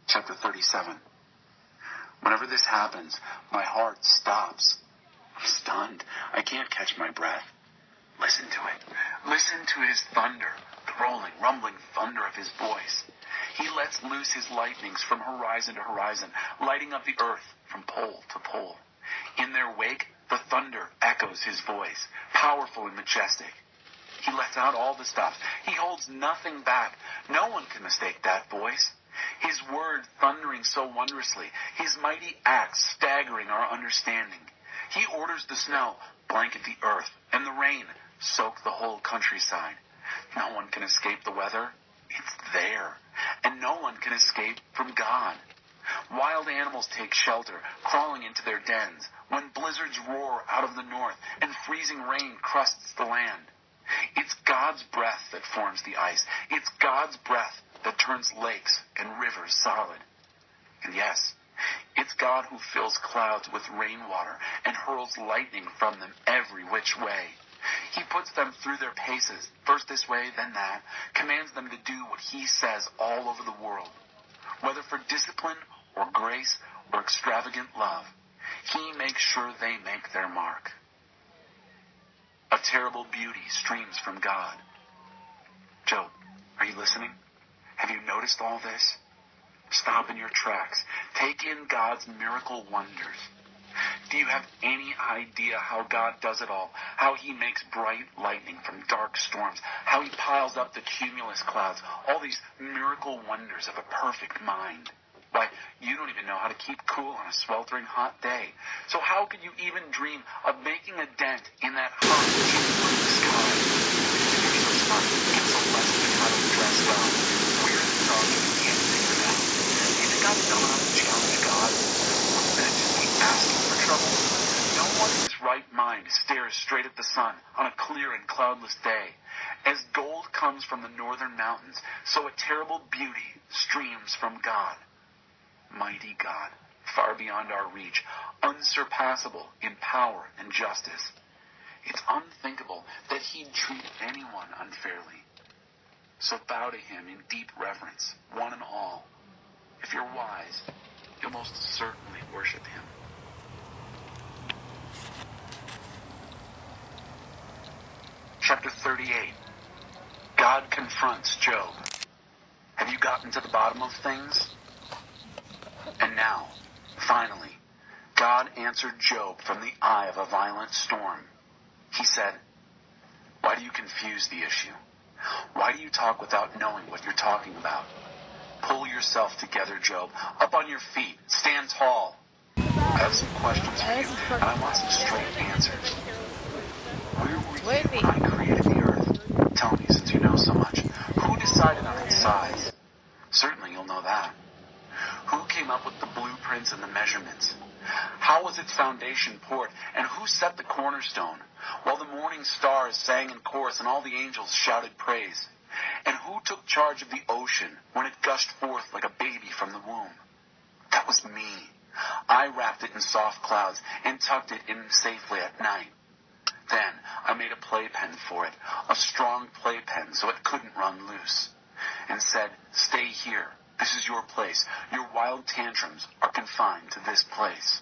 Chapter 37. Whenever this happens, my heart stops. I'm stunned. I can't catch my breath. Listen to it. Listen to his thunder, the rolling, rumbling thunder of his voice. He lets loose his lightnings from horizon to horizon, lighting up the earth from pole to pole. In their wake, the thunder echoes his voice, powerful and majestic. He lets out all the stops. He holds nothing back. No one can mistake that voice. His word thundering so wondrously, his mighty acts staggering our understanding. He orders the snow blanket the earth, and the rain soak the whole countryside. No one can escape the weather. It's there. And no one can escape from God. Wild animals take shelter, crawling into their dens, when blizzards roar out of the north and freezing rain crusts the land. It's God's breath that forms the ice. It's God's breath that turns lakes and rivers solid. And yes, it's God who fills clouds with rainwater and hurls lightning from them every which way. He puts them through their paces, first this way, then that, commands them to do what he says all over the world. Whether for discipline or grace or extravagant love, he makes sure they make their mark. A terrible beauty streams from God. Job, are you listening? Have you noticed all this? Stop in your tracks. Take in God's miracle wonders. Do you have any idea how God does it all? How he makes bright lightning from dark storms? How he piles up the cumulus clouds? All these miracle wonders of a perfect mind. Why, you don't even know how to keep cool on a sweltering hot day. So how could you even dream of making a dent in that hot, blue sky? If you're so smart, get so less than how to dress up. Where is the dog you can't figure it out? Do you think I'm dumb enough to challenge God? Wouldn't that just be asking for trouble? No one in his right mind stares straight at the sun on a clear and cloudless day. As gold comes from the northern mountains, so a terrible beauty streams from God. Mighty God, far beyond our reach, unsurpassable in power and justice. It's unthinkable that he'd treat anyone unfairly. So bow to him in deep reverence, one and all. If you're wise, you'll most certainly worship him. Chapter 38. God confronts Job. Have you gotten to the bottom of things? And now, finally, God answered Job from the eye of a violent storm. He said, "Why do you confuse the issue? Why do you talk without knowing what you're talking about? Pull yourself together, Job. Up on your feet. Stand tall. I have some questions for you, and I want some straight answers. Where were you when I created the earth? Tell me, since you know so much. Who decided on its size? Certainly you'll know that. Who came up with the blueprints and the measurements? How was its foundation poured, and who set the cornerstone, while the morning stars sang in chorus and all the angels shouted praise? And who took charge of the ocean when it gushed forth like a baby from the womb? That was me. I wrapped it in soft clouds and tucked it in safely at night. Then I made a playpen for it, a strong playpen so it couldn't run loose, and said, 'Stay here. This is your place. Your wild tantrums are confined to this place.'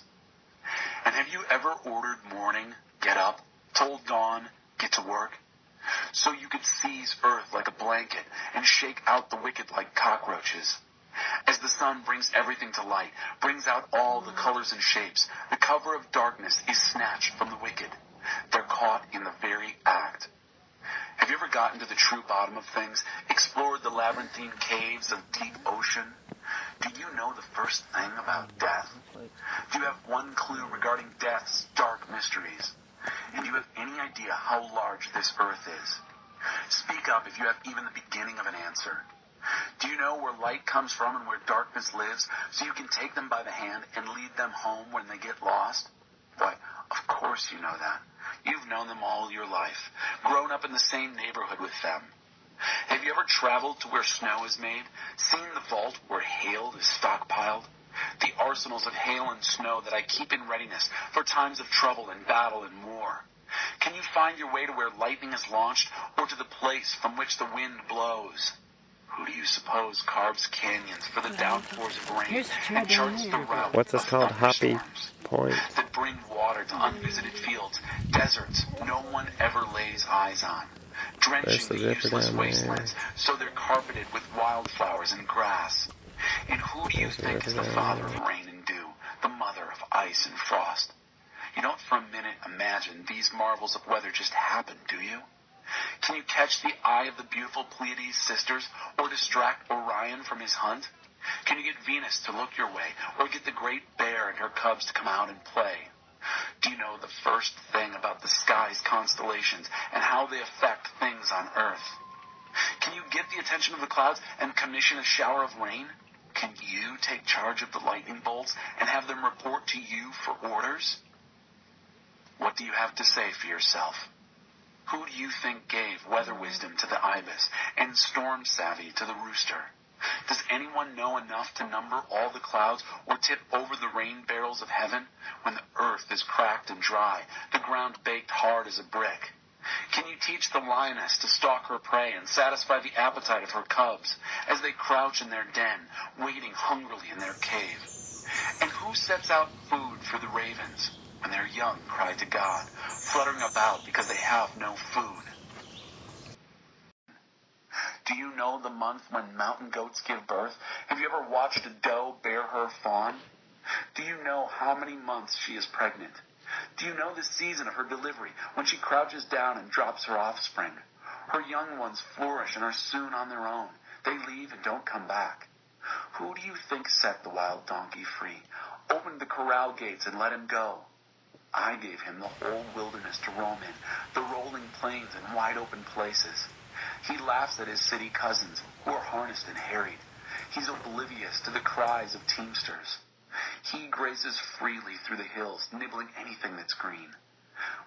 And have you ever ordered morning, get up, told dawn, get to work? So you could seize earth like a blanket and shake out the wicked like cockroaches. As the sun brings everything to light, brings out all the colors and shapes, the cover of darkness is snatched from the wicked. They're caught in the very act. Have you ever gotten to the true bottom of things, explored the labyrinthine caves of deep ocean? Do you know the first thing about death? Do you have one clue regarding death's dark mysteries? And do you have any idea how large this earth is? Speak up if you have even the beginning of an answer. Do you know where light comes from and where darkness lives, so you can take them by the hand and lead them home when they get lost? Why, of course you know that. You've known them all your life, grown up in the same neighborhood with them. Have you ever traveled to where snow is made, seen the vault where hail is stockpiled? The arsenals of hail and snow that I keep in readiness for times of trouble and battle and war. Can you find your way to where lightning is launched, or to the place from which the wind blows? Who do you suppose carves canyons for the downpours of rain Here's the trail and charts down the there. route What's this of called? Happy thunderstorms Point. that bring water to unvisited fields, deserts no one ever lays eyes on, There's drenching the the river useless down there. wastelands so they're carpeted with wildflowers and grass? And who do you There's the think is river the down father there. of rain and dew, the mother of ice and frost? You don't for a minute imagine these marvels of weather just happen, do you? Can you catch the eye of the beautiful Pleiades sisters or distract Orion from his hunt? Can you get Venus to look your way or get the Great Bear and her cubs to come out and play? Do you know the first thing about the sky's constellations and how they affect things on Earth? Can you get the attention of the clouds and commission a shower of rain? Can you take charge of the lightning bolts and have them report to you for orders? What do you have to say for yourself? Who do you think gave weather wisdom to the ibis and storm savvy to the rooster? Does anyone know enough to number all the clouds or tip over the rain barrels of heaven when the earth is cracked and dry, the ground baked hard as a brick? Can you teach the lioness to stalk her prey and satisfy the appetite of her cubs as they crouch in their den, waiting hungrily in their cave? And who sets out food for the ravens when their young cry to God, fluttering about because they have no food? Do you know the month when mountain goats give birth? Have you ever watched a doe bear her fawn? Do you know how many months she is pregnant? Do you know the season of her delivery, when she crouches down and drops her offspring? Her young ones flourish and are soon on their own. They leave and don't come back. Who do you think set the wild donkey free, opened the corral gates and let him go? I gave him the whole wilderness to roam in, the rolling plains and wide open places. He laughs at his city cousins, who are harnessed and harried. He's oblivious to the cries of teamsters. He grazes freely through the hills, nibbling anything that's green.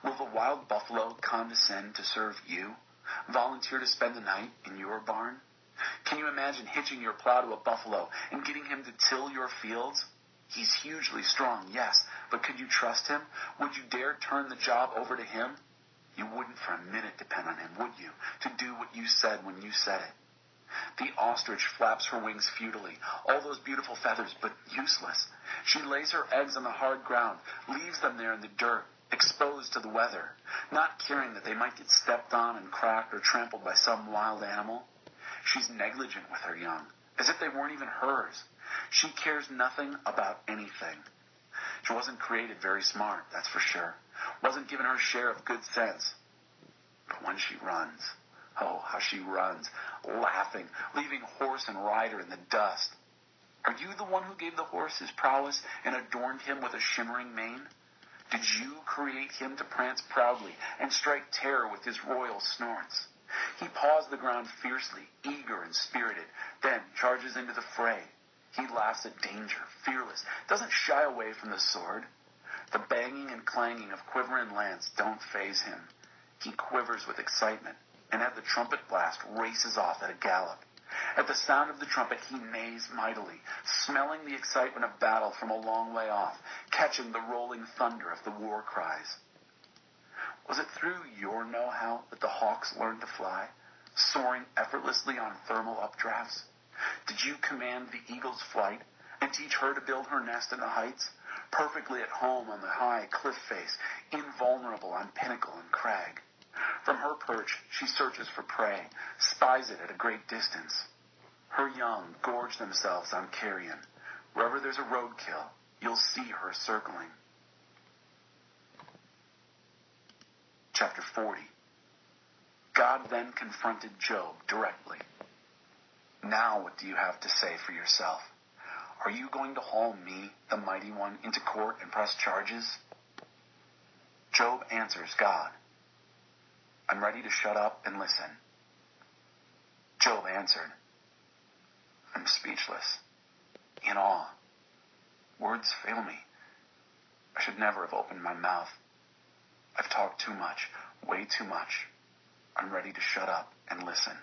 Will the wild buffalo condescend to serve you? Volunteer to spend the night in your barn? Can you imagine hitching your plow to a buffalo and getting him to till your fields? He's hugely strong, yes, but could you trust him? Would you dare turn the job over to him? You wouldn't for a minute depend on him, would you, to do what you said when you said it? The ostrich flaps her wings futilely, all those beautiful feathers, but useless. She lays her eggs on the hard ground, leaves them there in the dirt, exposed to the weather, not caring that they might get stepped on and cracked or trampled by some wild animal. She's negligent with her young, as if they weren't even hers. She cares nothing about anything. She wasn't created very smart, that's for sure. Wasn't given her share of good sense. But when she runs, oh, how she runs, laughing, leaving horse and rider in the dust. Are you the one who gave the horse his prowess and adorned him with a shimmering mane? Did you create him to prance proudly and strike terror with his royal snorts? He paws the ground fiercely, eager and spirited, then charges into the fray. He laughs at danger, fearless, doesn't shy away from the sword. The banging and clanging of quiver and lance don't faze him. He quivers with excitement, and at the trumpet blast races off at a gallop. At the sound of the trumpet he neighs mightily, smelling the excitement of battle from a long way off, catching the rolling thunder of the war cries. Was it through your know-how that the hawks learned to fly, soaring effortlessly on thermal updrafts? Did you command the eagle's flight and teach her to build her nest in the heights, perfectly at home on the high cliff face, invulnerable on pinnacle and crag? From her perch she searches for prey, spies it at a great distance. Her young gorge themselves on carrion. Wherever there's a roadkill, you'll see her circling. Chapter 40. God then confronted Job directly. Now what do you have to say for yourself? Are you going to haul me, the mighty one, into court and press charges? Job answers God. I'm ready to shut up and listen. Job answered, I'm speechless, in awe. Words fail me. I should never have opened my mouth. I've talked too much, way too much. I'm ready to shut up and listen.